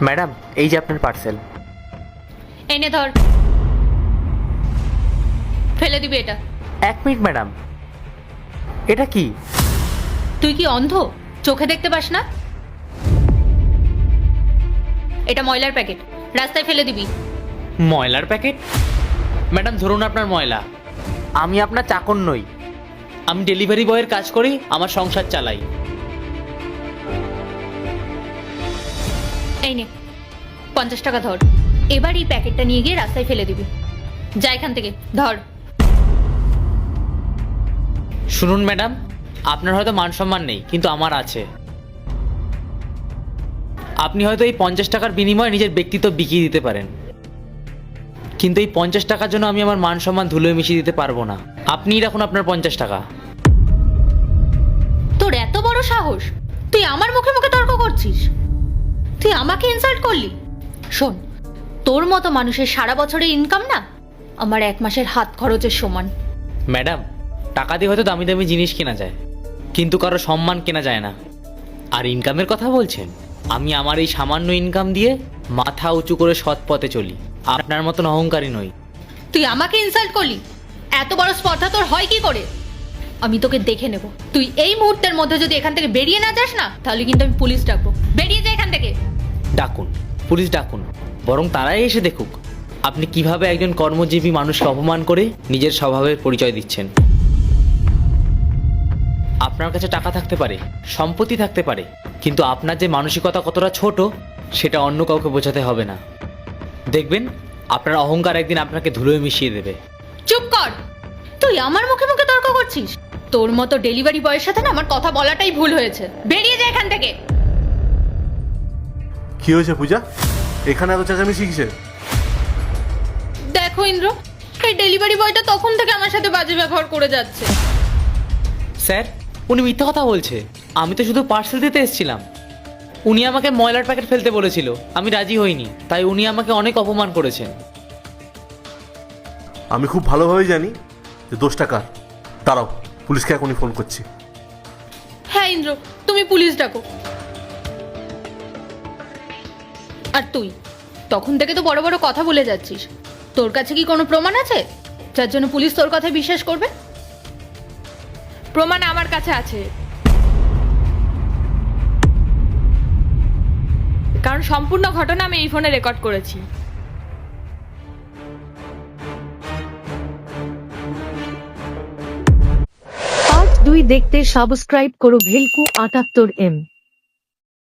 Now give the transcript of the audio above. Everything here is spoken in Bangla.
ম্যাডাম, এই যে আপনার পার্সেল। এনে ধর, ফেলে দিবি এটা। 1 মিনিট ম্যাডাম, এটা কি? তুই কি অন্ধ? চোখে দেখতে পাস না? এটা ময়লার প্যাকেট, রাস্তায় ফেলে দিবি। ময়লার প্যাকেট? ম্যাডাম ধরুন আপনার ময়লা। আমি আপনার চাকর নই, আমি ডেলিভারি বয়ের কাজ করি, আমার সংসার চালাই। এই নে 50 টাকা ধর, এবার এই প্যাকেটটা নিয়ে গিয়ে রাস্তায় ফেলে দিবি। যা এখান থেকে, ধর। শুনুন ম্যাডাম, আপনার হয়তো মান সম্মান নেই, কিন্তু আমার আছে। আপনি হয়তো এই 50 টাকার বিনিময়ে নিজের ব্যক্তিত্ব বিকিয়ে দিতে পারেন, কিন্তু এই 50 টাকার জন্য আমি আমার মান সম্মান ধুলোয় মিশিয়ে দিতে পারবো না। আপনিই রাখুন আপনার 50 টাকা। তোর এত বড় সাহস, তুই আমার মুখে মুখে তর্ক করছিস? তুই আমাকে ইনসাল্ট করলি? শোন, তোর মতো মানুষের সারা বছরের ইনকাম না আমার 1 মাসের হাত খরচের সমান। ম্যাডাম, টাকা দিয়ে হয়তো দামি দামি জিনিস কেনা যায়, কিন্তু কারো সম্মান কেনা যায় না। আর ইনকামের কথা বলছেন, আমি আমার এই সামান্য ইনকাম দিয়ে মাথা উঁচু করে সৎ পথে চলি, আপনার মতন অহংকারী নই। তুই আমাকে ইনসাল্ট করলি? এত বড় স্পর্ধা তোর হয় কি করে? আমি তোকে দেখে নেব। তুই এই মুহূর্তের মধ্যে যদি এখান থেকে বেরিয়ে না যাস না, তাহলে কিন্তু আমি পুলিশ ডাকবো। বেরিয়ে যা এখান থেকে। ডাকুন, পুলিশ ডাকুন, বরং তারাই এসে দেখুক আপনি কিভাবে একজন কর্মজীবী মানুষকে অপমান করে নিজের স্বভাবের পরিচয় দিচ্ছেন। আপনার কাছে টাকা থাকতে পারে, সম্পত্তি থাকতে পারে, কিন্তু আপনার যে মানসিকতা কতটা ছোট সেটা অন্য কাউকে বোঝাতে হবে না। দেখবেন আপনার অহংকার একদিন আপনাকে ধুলোয় মিশিয়ে দেবে। চুপ কর! তুই আমার মুখে মুখে তর্ক করছিস? তোর মতো ডেলিভারি বয়ের সাথে না আমার কথা বলাটাই ভুল হয়েছে। বেরিয়ে যা এখান থেকে। কি হয়েছে পূজা? এখানে এত চেঁচামেচি কিসের? দেখো ইন্দ্র, এই ডেলিভারি বয়টা তখন থেকে আমার সাথে বাজে ব্যবহার করে যাচ্ছে। স্যার, উনি মিথ্যা কথা বলছে। আমি তো শুধু পার্সেল দিতে এসেছিলাম। উনি আমাকে ময়লার প্যাকেট ফেলতে বলেছিল, আমি রাজি হইনি, তাই উনি আমাকে অনেক অপমান করেছেন। আমি খুব ভালোভাবেই জানি যে দোষটা কার। দাঁড়াও, পুলিশকে এখনই ফোন করছি। হ্যাঁ ইন্দ্র, তুমি পুলিশ ডাকো। আর তুই তখন থেকে তো বড় বড় কথা বলে যাচ্ছিস। তোর কাছে কি কোনো প্রমাণ আছে যার জন্য পুলিশ তোর কথায় বিশ্বাস করবে? প্রমাণ আমার কাছে আছে, কারণ সম্পূর্ণ ঘটনা আমি এই ফোনে রেকর্ড করেছি। পার্ট 2 দেখতে সাবস্ক্রাইব করো ভেলকু 78M।